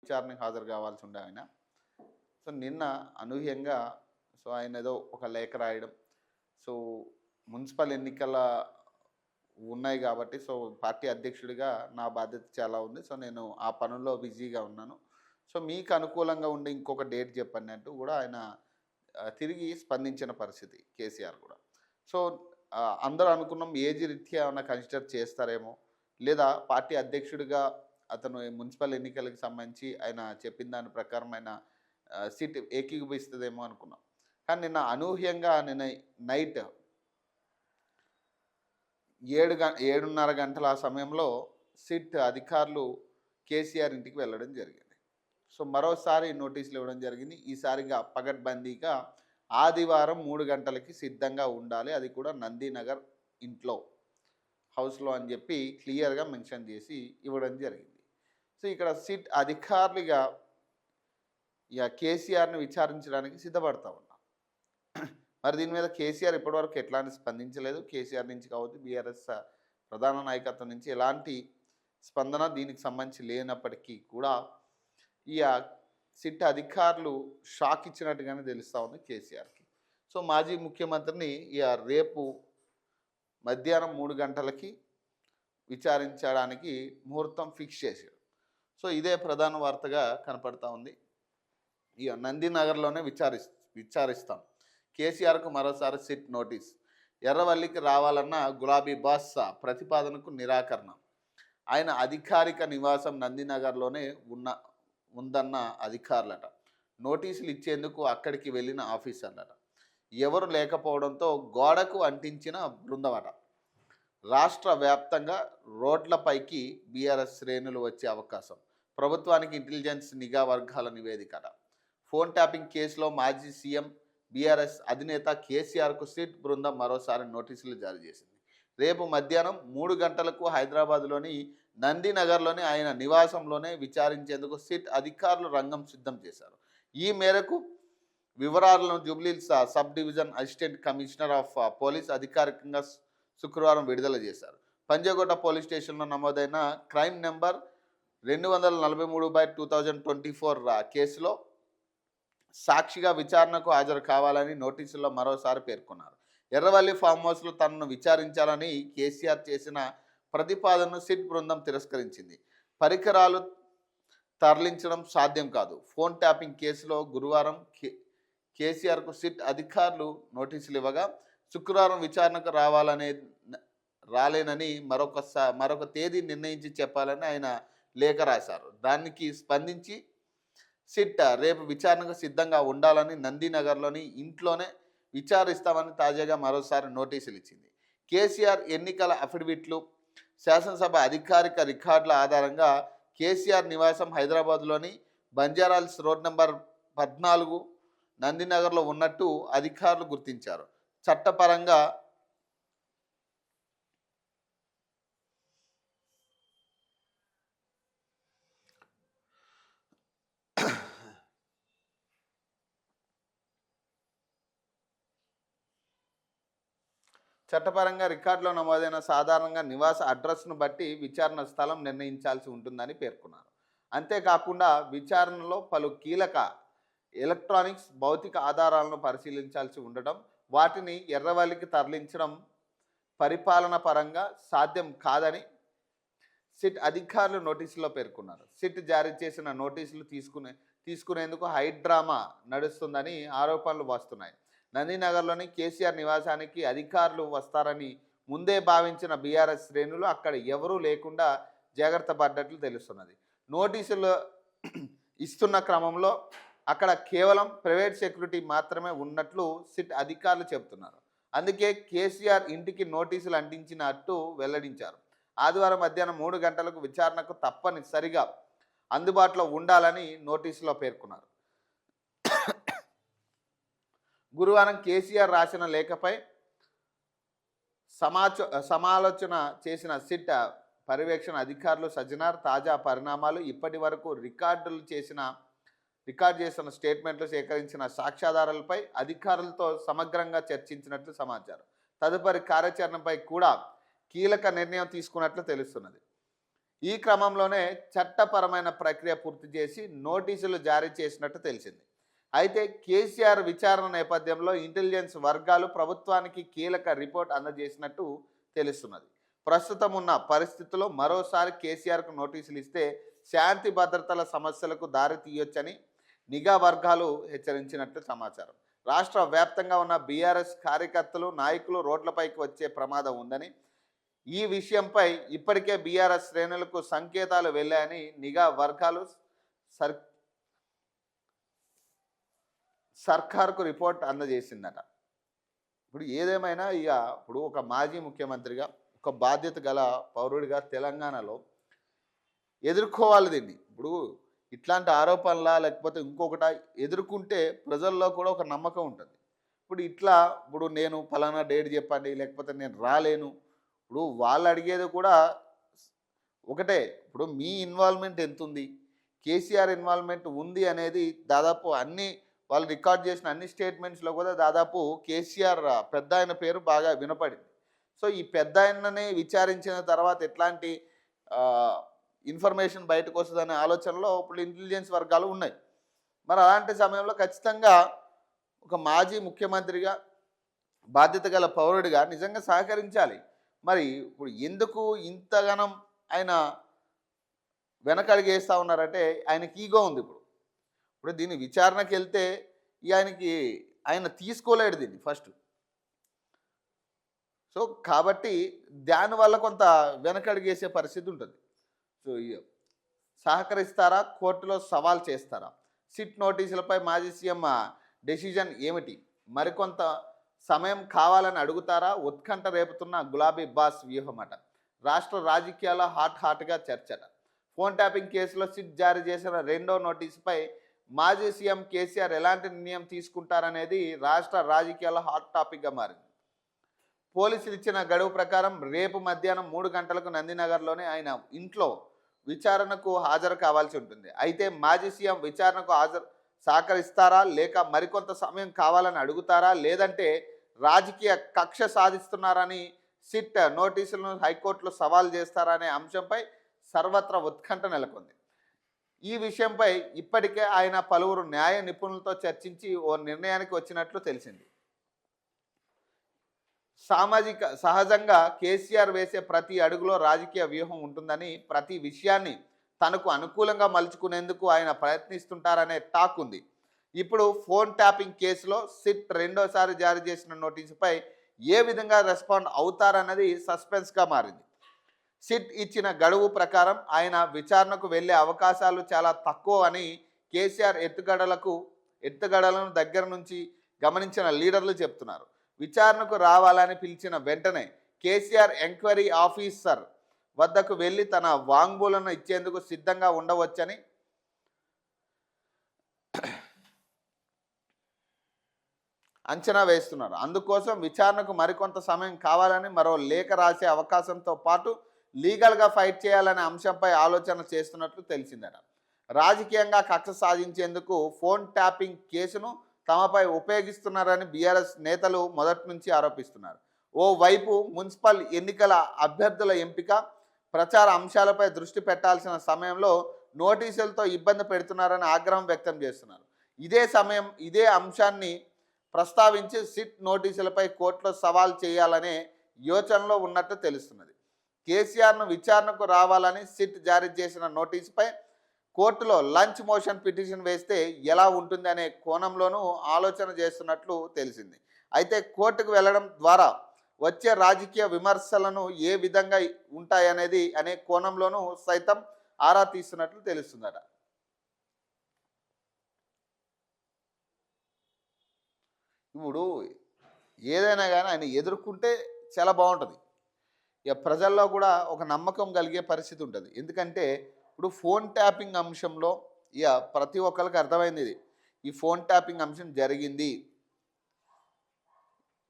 విచారణకు హాజరు కావాల్సి ఉండే ఆయన. సో నిన్న అనూహ్యంగా ఆయన ఏదో ఒక లేఖ రాయడం. సో మున్సిపల్ ఎన్నికల ఉన్నాయి కాబట్టి సో పార్టీ అధ్యక్షుడిగా నా బాధ్యత చాలా ఉంది. సో నేను ఆ పనుల్లో బిజీగా ఉన్నాను. సో మీకు అనుకూలంగా ఉండే ఇంకొక డేట్ చెప్పండి అంటూ కూడా ఆయన తిరిగి స్పందించిన పరిస్థితి కేసీఆర్ కూడా. సో అందరూ అనుకున్నాం ఏజ్ రీత్యా ఏమైనా కన్సిడర్ చేస్తారేమో, లేదా పార్టీ అధ్యక్షుడిగా అతను మున్సిపల్ ఎన్నికలకు సంబంధించి ఆయన చెప్పిన దాని ప్రకారం ఆయన సీట్ ఏకీభవిస్తుందేమో అనుకున్నాం. కానీ నిన్న అనూహ్యంగా నిన్న నైట్ 7:30 గంటల ఆ సమయంలో సిట్ అధికారులు కేసీఆర్ ఇంటికి వెళ్ళడం జరిగింది. సో మరోసారి నోటీసులు ఇవ్వడం జరిగింది. ఈసారిగా పగడ్బందీగా ఆదివారం 3 గంటలకి సిద్ధంగా ఉండాలి, అది కూడా నందీనగర్ ఇంట్లో హౌస్లో అని చెప్పి క్లియర్గా మెన్షన్ చేసి ఇవ్వడం జరిగింది. సో ఇక్కడ సిట్ అధికారులుగా ఇక కేసీఆర్ని విచారించడానికి సిద్ధపడతా ఉన్నారు. మరి దీని మీద కేసీఆర్ ఇప్పటివరకు ఎట్లాంటి స్పందించలేదు. కేసీఆర్ నుంచి కావచ్చు, బీఆర్ఎస్ ప్రధాన నాయకత్వం నుంచి ఎలాంటి స్పందన దీనికి సంబంధించి లేనప్పటికీ కూడా ఈ సిట్ అధికారులు షాక్ ఇచ్చినట్టుగానే తెలుస్తూ ఉంది కేసీఆర్కి. సో మాజీ ముఖ్యమంత్రిని రేపు మధ్యాహ్నం 3 గంటలకి విచారించడానికి ముహూర్తం ఫిక్స్ చేశారు. సో ఇదే ప్రధాన వార్తగా కనపడతా ఉంది. నందినగర్లోనే విచారిస్తాం. కేసీఆర్కు మరోసారి సిట్ నోటీస్. ఎర్రవల్లికి రావాలన్న గులాబీ బాద్షా ప్రతిపాదనకు నిరాకరణ. ఆయన అధికారిక నివాసం నందినగర్లోనే ఉందన్న అధికారులట. నోటీసులు ఇచ్చేందుకు అక్కడికి వెళ్ళిన ఆఫీసర్లట. ఎవరు లేకపోవడంతో గోడకు అంటించిన బృందమట. రాష్ట్ర వ్యాప్తంగా రోడ్లపైకి బీఆర్ఎస్ శ్రేణులు వచ్చే అవకాశం. ప్రభుత్వానికి ఇంటెలిజెన్స్ నిఘా వర్గాల నివేదికట. ఫోన్ ట్యాపింగ్ కేసులో మాజీ సీఎం బీఆర్ఎస్ అధినేత కేసీఆర్కు సిట్ బృందం మరోసారి నోటీసులు జారీ చేసింది. రేపు మధ్యాహ్నం 3 గంటలకు హైదరాబాద్లోని నందినగర్లోని ఆయన నివాసంలోనే విచారించేందుకు సిట్ అధికారులు రంగం సిద్ధం చేశారు. ఈ మేరకు వివరాలను Jubilee Hills sub division assistant commissioner of police అధికారికంగా శుక్రవారం విడుదల చేశారు. పంజాగుట్ట పోలీస్ స్టేషన్లో నమోదైన క్రైమ్ నెంబర్ 243/2024 కేసులో సాక్షిగా విచారణకు హాజరు కావాలని నోటీసుల్లో మరోసారి పేర్కొన్నారు. ఎర్రవల్లి ఫామ్ హౌస్లో తనను విచారించాలని కేసీఆర్ చేసిన ప్రతిపాదనను సిట్ బృందం తిరస్కరించింది. పరికరాలు తరలించడం సాధ్యం కాదు. ఫోన్ ట్యాపింగ్ కేసులో గురువారం కేసీఆర్కు సిట్ అధికారులు నోటీసులు ఇవ్వగా శుక్రవారం విచారణకు రాలేనని మరొక తేదీ నిర్ణయించి చెప్పాలని ఆయన లేఖ రాశారు. దానికి స్పందించి సిట్ రేపు విచారణకు సిద్ధంగా ఉండాలని నందినగర్లోని ఇంట్లోనే విచారిస్తామని తాజాగా మరోసారి నోటీసులు ఇచ్చింది. కేసీఆర్ ఎన్నికల అఫిడవిట్లు, శాసనసభ అధికారిక రికార్డుల ఆధారంగా కేసీఆర్ నివాసం హైదరాబాద్లోని బంజారాల్స్ రోడ్ నెంబర్ 14 నందినగర్లో ఉన్నట్టు అధికారులు గుర్తించారు. చట్టపరంగా రికార్డులో నమోదైన సాధారణంగా నివాస అడ్రస్ను బట్టి విచారణ స్థలం నిర్ణయించాల్సి ఉంటుందని పేర్కొన్నారు. అంతేకాకుండా విచారణలో పలు కీలక ఎలక్ట్రానిక్స్, భౌతిక ఆధారాలను పరిశీలించాల్సి ఉండడం, వాటిని ఎర్రవల్లికి తరలించడం పరిపాలన పరంగా సాధ్యం కాదని సిట్ అధికారులు నోటీసులో పేర్కొన్నారు. సిట్ జారీ చేసిన నోటీసులు తీసుకునేందుకు హైడ్రామా నడుస్తుందని ఆరోపణలు వస్తున్నాయి. నందినగర్లోని కేసీఆర్ నివాసానికి అధికారులు వస్తారని ముందే భావించిన బీఆర్ఎస్ శ్రేణులు అక్కడ ఎవరూ లేకుండా జాగ్రత్త పడ్డట్లు తెలుస్తున్నది. నోటీసులు ఇస్తున్న క్రమంలో అక్కడ కేవలం ప్రైవేట్ సెక్యూరిటీ మాత్రమే ఉన్నట్లు సిట్ అధికారులు చెబుతున్నారు. అందుకే కేసీఆర్ ఇంటికి నోటీసులు అంటించినట్టు వెల్లడించారు. ఆదివారం మధ్యాహ్నం 3 గంటలకు విచారణకు తప్పనిసరిగా అందుబాటులో ఉండాలని నోటీసులో పేర్కొన్నారు. గురువారం కేసీఆర్ రాసిన లేఖపై సమాలోచన చేసిన సిట్ పర్యవేక్షణ అధికారులు సజ్జనార్ తాజా పరిణామాలు, ఇప్పటి వరకు రికార్డ్ చేసిన స్టేట్మెంట్లు, సేకరించిన సాక్ష్యాధారాలపై అధికారులతో సమగ్రంగా చర్చించినట్లు సమాచారం. తదుపరి కార్యాచరణపై కూడా కీలక నిర్ణయం తీసుకున్నట్లు తెలుస్తున్నది. ఈ క్రమంలోనే చట్టపరమైన ప్రక్రియ పూర్తి చేసి నోటీసులు జారీ చేసినట్టు తెలిసింది. అయితే కేసీఆర్ విచారణ నేపథ్యంలో ఇంటెలిజెన్స్ వర్గాలు ప్రభుత్వానికి కీలక రిపోర్ట్ అందజేసినట్టు తెలుస్తున్నది. ప్రస్తుతం ఉన్న పరిస్థితుల్లో మరోసారి కేసీఆర్కు నోటీసులు ఇస్తే శాంతి భద్రతల సమస్యలకు దారి తీయొచ్చని నిఘా వర్గాలు హెచ్చరించినట్లు సమాచారం. రాష్ట్ర వ్యాప్తంగా ఉన్న బీఆర్ఎస్ కార్యకర్తలు నాయకులు రోడ్లపైకి వచ్చే ప్రమాదం ఉందని, ఈ విషయంపై ఇప్పటికే బీఆర్ఎస్ శ్రేణులకు సంకేతాలు వెళ్ళాయని నిఘా వర్గాలు సర్కార్కు రిపోర్ట్ అందజేసిందట. ఇప్పుడు ఏదేమైనా ఇప్పుడు ఒక మాజీ ముఖ్యమంత్రిగా, ఒక బాధ్యత గల పౌరుడిగా తెలంగాణలో ఎదుర్కోవాలి దీన్ని. ఇప్పుడు ఇట్లాంటి ఆరోపణలా లేకపోతే ఇంకొకట ఎదుర్కొంటే ప్రజల్లో కూడా ఒక నమ్మకం ఉంటుంది. ఇప్పుడు నేను ఫలానా డేట్ చెప్పండి, లేకపోతే నేను రాలేను. ఇప్పుడు వాళ్ళు అడిగేది కూడా ఒకటే, ఇప్పుడు మీ ఇన్వాల్వ్మెంట్ ఎంత ఉంది, కేసీఆర్ ఇన్వాల్వ్మెంట్ ఉంది అనేది దాదాపు అన్ని వాళ్ళు రికార్డ్ చేసిన అన్ని స్టేట్మెంట్స్లో కూడా దాదాపు కేసీఆర్ పెద్ద ఆయన పేరు బాగా వినపడింది. సో ఈ పెద్ద ఆయననే విచారించిన తర్వాత ఎట్లాంటి ఇన్ఫర్మేషన్ బయటకు వస్తుందనే ఆలోచనలో ఇప్పుడు ఇంటెలిజెన్స్ వర్గాలు ఉన్నాయి. మరి అలాంటి సమయంలో ఖచ్చితంగా ఒక మాజీ ముఖ్యమంత్రిగా, బాధ్యత గల పౌరుడిగా నిజంగా సహకరించాలి. మరి ఇప్పుడు ఎందుకు ఇంతగానం ఆయన వెనకడుగు వేస్తూ ఉన్నారంటే ఆయనకి ఈగో ఉంది. ఇప్పుడు దీన్ని విచారణకి వెళ్తే ఆయన తీసుకోలేడు దీన్ని ఫస్ట్. సో కాబట్టి దానివల్ల కొంత వెనకడుగేసే పరిస్థితి ఉంటుంది. సో సహకరిస్తారా, కోర్టులో సవాల్ చేస్తారా, సిట్ నోటీసులపై మాజీ సీఎం డెసిజన్ ఏమిటి, మరికొంత సమయం కావాలని అడుగుతారా, ఉత్కంఠ రేపుతున్న గులాబీ బాస్ వ్యూహం అట. రాష్ట్ర రాజకీయాల్లో హాట్గా చర్చట. ఫోన్ ట్యాపింగ్ కేసులో సిట్ జారీ చేసిన రెండో నోటీసుపై మాజీ సీఎం కేసీఆర్ ఎలాంటి నిర్ణయం తీసుకుంటారనేది రాష్ట్ర రాజకీయాల్లో హాట్ టాపిక్గా మారింది. పోలీసులు ఇచ్చిన గడువు ప్రకారం రేపు మధ్యాహ్నం 3 గంటలకు నందినగర్లోనే ఆయన ఇంట్లో విచారణకు హాజరు కావాల్సి ఉంటుంది. అయితే మాజీ సీఎం విచారణకు సహకరిస్తారా, లేక మరికొంత సమయం కావాలని అడుగుతారా, లేదంటే రాజకీయ కక్ష సాధిస్తున్నారని సిట్ నోటీసులను హైకోర్టులో సవాల్ చేస్తారా అనే అంశంపై సర్వత్రా ఉత్కంఠ నెలకొంది. ఈ విషయంపై ఇప్పటికే ఆయన పలువురు న్యాయ నిపుణులతో చర్చించి ఓ నిర్ణయానికి వచ్చినట్లు తెలిసింది. సహజంగా కేసీఆర్ వేసే ప్రతి అడుగులో రాజకీయ వ్యూహం ఉంటుందని, ప్రతి విషయాన్ని తనకు అనుకూలంగా మలుచుకునేందుకు ఆయన ప్రయత్నిస్తుంటారనే టాక్ ఉంది. ఇప్పుడు ఫోన్ ట్యాపింగ్ కేసులో సిట్ రెండోసారి జారీ చేసిన నోటీసుపై ఏ విధంగా రెస్పాండ్ అవుతారన్నది సస్పెన్స్గా మారింది. సిట్ ఇచ్చిన గడువు ప్రకారం ఆయన విచారణకు వెళ్లే అవకాశాలు చాలా తక్కువ అని కేసీఆర్ ఎత్తుగడలను దగ్గర నుంచి గమనించిన లీడర్లు చెప్తున్నారు. విచారణకు రావాలని పిలిచిన వెంటనే కేసీఆర్ ఎంక్వైరీ ఆఫీసర్ వద్దకు వెళ్ళి తన వాంగ్మూలను ఇచ్చేందుకు సిద్ధంగా ఉండవచ్చని అంచనా వేస్తున్నారు. అందుకోసం విచారణకు మరికొంత సమయం కావాలని మరో లేఖ రాసే అవకాశంతో పాటు లీగల్గా ఫైట్ చేయాలనే అంశంపై ఆలోచన చేస్తున్నట్లు తెలిసిందట. రాజకీయంగా కక్ష సాధించేందుకు ఫోన్ ట్యాపింగ్ కేసును తమపై ఉపయోగిస్తున్నారని బీఆర్ఎస్ నేతలు మొదటి నుంచి ఆరోపిస్తున్నారు. ఓవైపు మున్సిపల్ ఎన్నికల అభ్యర్థుల ఎంపిక, ప్రచార అంశాలపై దృష్టి పెట్టాల్సిన సమయంలో నోటీసులతో ఇబ్బంది పెడుతున్నారని ఆగ్రహం వ్యక్తం చేస్తున్నారు. ఇదే అంశాన్ని ప్రస్తావించి సిట్ నోటీసులపై కోర్టులో సవాల్ చేయాలనే యోచనలో ఉన్నట్టు తెలుస్తున్నది. కేసీఆర్ను విచారణకు రావాలని సిట్ జారీ చేసిన నోటీసుపై కోర్టులో లంచ్ మోషన్ పిటిషన్ వేస్తే ఎలా ఉంటుంది అనే కోణంలోనూ ఆలోచన చేస్తున్నట్లు తెలిసింది. అయితే కోర్టుకు వెళ్ళడం ద్వారా వచ్చే రాజకీయ విమర్శలను ఏ విధంగా ఉంటాయనేది అనే కోణంలోనూ సైతం ఆరా తీస్తున్నట్లు తెలుస్తుందట. ఇప్పుడు ఏదైనా కానీ ఆయన ఎదుర్కొంటే చాలా బాగుంటుంది. ప్రజల్లో కూడా ఒక నమ్మకం కలిగే పరిస్థితి ఉంటుంది. ఎందుకంటే ఇప్పుడు ఫోన్ ట్యాపింగ్ అంశంలో ప్రతి ఒక్కరికి అర్థమైంది ఇది. ఈ ఫోన్ ట్యాపింగ్ అంశం జరిగింది.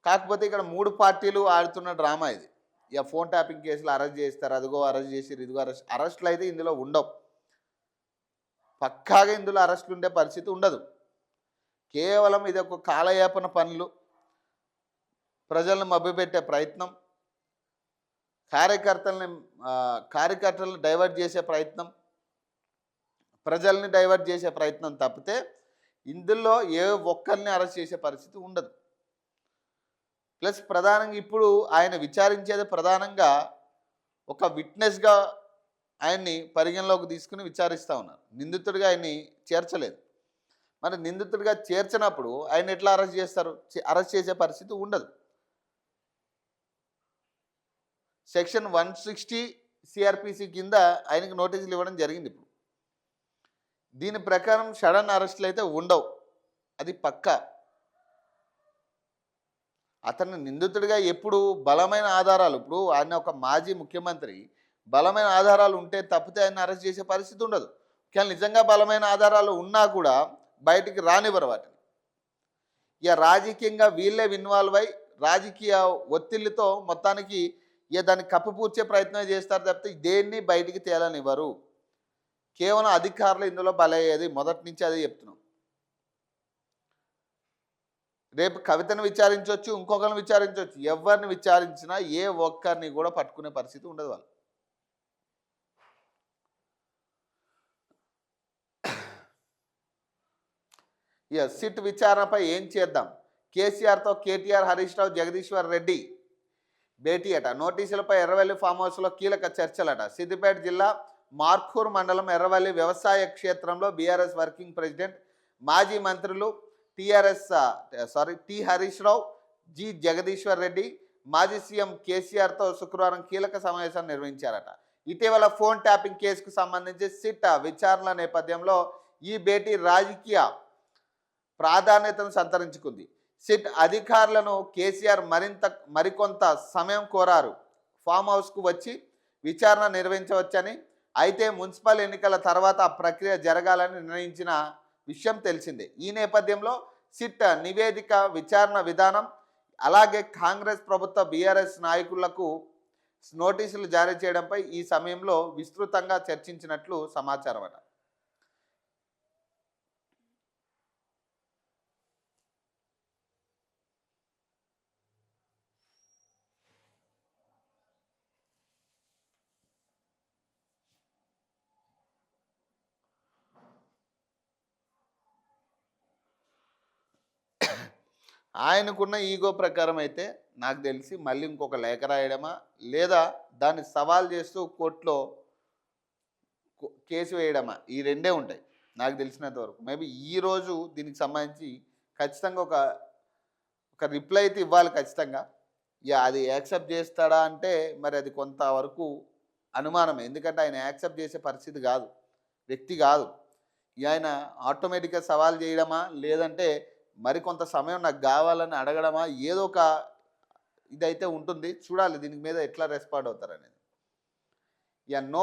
కాకపోతే ఇక్కడ 3 పార్టీలు ఆడుతున్న డ్రామా ఇది. ఫోన్ ట్యాపింగ్ కేసులు అరెస్ట్ చేస్తారు, అదిగో అరెస్ట్ చేసి ఇదిగో అరెస్టులు అయితే ఇందులో ఉండవు. పక్కాగా ఇందులో అరెస్టులు ఉండే పరిస్థితి ఉండదు. కేవలం ఇది ఒక కాలయాపన పనులు, ప్రజలను మభ్యపెట్టే ప్రయత్నం, కార్యకర్తల్ని కార్యకర్తలను డైవర్ట్ చేసే ప్రయత్నం, ప్రజల్ని డైవర్ట్ చేసే ప్రయత్నం తప్పితే ఇందులో ఏ ఒక్కరిని అరెస్ట్ చేసే పరిస్థితి ఉండదు. ప్లస్ ప్రధానంగా ఇప్పుడు ఆయన విచారించేది ప్రధానంగా ఒక విట్నెస్గా ఆయన్ని పరిగణలోకి తీసుకుని విచారిస్తూ ఉన్నారు. నిందితుడిగా ఆయన్ని చేర్చలేదు. మరి నిందితుడిగా చేర్చినప్పుడు ఆయన ఎట్లా అరెస్ట్ చేస్తారు? అరెస్ట్ చేసే పరిస్థితి ఉండదు. సెక్షన్ 160 సిఆర్పిసి కింద ఆయనకు నోటీసులు ఇవ్వడం జరిగింది. ఇప్పుడు దీని ప్రకారం సడన్ అరెస్టులు అయితే ఉండవు, అది పక్కా. అతన్ని నిందితుడిగా ఎప్పుడు బలమైన ఆధారాలు, ఇప్పుడు ఆయన ఒక మాజీ ముఖ్యమంత్రి, బలమైన ఆధారాలు ఉంటే తప్పితే ఆయన అరెస్ట్ చేసే పరిస్థితి ఉండదు. కానీ నిజంగా బలమైన ఆధారాలు ఉన్నా కూడా బయటికి రానివ్వరు వాటిని. ఇక రాజకీయంగా వీళ్ళే ఇన్వాల్వ్ అయి రాజకీయ ఒత్తిళ్లతో మొత్తానికి ఇక దాన్ని కప్పిపూడ్చే ప్రయత్నం చేస్తారు తప్పితే దేన్ని బయటికి తేలనివ్వరు. కేవలం అధికారులు ఇందులో బలయ్యేది, మొదటి నుంచి అదే చెప్తున్నాం. రేపు కవితను విచారించవచ్చు, ఇంకొకరిని విచారించవచ్చు, ఎవరిని విచారించినా ఏ ఒక్కరిని కూడా పట్టుకునే పరిస్థితి ఉండదు వాళ్ళు. సిట్ విచారణపై ఏం చేద్దాం? కేసీఆర్తో కేటీఆర్, హరీష్ రావు, జగదీశ్వర్ రెడ్డి భేటీ అట. నోటీసులపై ఎర్రవల్లి ఫామ్ హౌస్లో కీలక చర్చలట. సిద్దిపేట జిల్లా మార్కూర్ మండలం ఎర్రవల్లి వ్యవసాయ క్షేత్రంలో బీఆర్ఎస్ వర్కింగ్ ప్రెసిడెంట్, మాజీ మంత్రులు టి హరీష్ రావు, జి జగదీశ్వర్ రెడ్డి, మాజీ సీఎం కేసీఆర్తో శుక్రవారం కీలక సమావేశం నిర్వహించారట. ఇటీవల ఫోన్ ట్యాపింగ్ కేసుకు సంబంధించి సిట్ విచారణల నేపథ్యంలో ఈ భేటీ రాజకీయ ప్రాధాన్యతను సంతరించుకుంది. సిట్ అధికారులను కేసీఆర్ మరికొంత సమయం కోరారు. ఫామ్ హౌస్కు వచ్చి విచారణ నిర్వహించవచ్చని, అయితే మున్సిపల్ ఎన్నికల తర్వాత ఆ ప్రక్రియ జరగాలని నిర్ణయించిన విషయం తెలిసిందే. ఈ నేపథ్యంలో సిట్ నివేదిక, విచారణ విధానం, అలాగే కాంగ్రెస్ ప్రభుత్వ బీఆర్ఎస్ నాయకులకు నోటీసులు జారీ చేయడంపై ఈ సమయంలో విస్తృతంగా చర్చించినట్లు సమాచారం అట. ఆయనకున్న ఈగో ప్రకారం అయితే నాకు తెలిసి మళ్ళీ ఇంకొక లేఖ రాయడమా, లేదా దాన్ని సవాల్ చేస్తూ కోర్టులో కేసు వేయడమా, ఈ రెండే ఉంటాయి నాకు తెలిసినంత వరకు. మేబీ ఈరోజు దీనికి సంబంధించి ఖచ్చితంగా ఒక రిప్లై అయితే ఇవ్వాలి ఖచ్చితంగా. అది యాక్సెప్ట్ చేస్తాడా అంటే మరి అది కొంతవరకు అనుమానమే. ఎందుకంటే ఆయన యాక్సెప్ట్ చేసే పరిస్థితి కాదు, వ్యక్తి కాదు. ఆయన ఆటోమేటిక్గా సవాల్ చేయడమా, లేదంటే మరికొంత సమయం నాకు కావాలని అడగడమా, ఏదో ఒక ఇదైతే ఉంటుంది. చూడాలి దీని మీద ఎట్లా రెస్పాండ్ అవుతారనేది. నో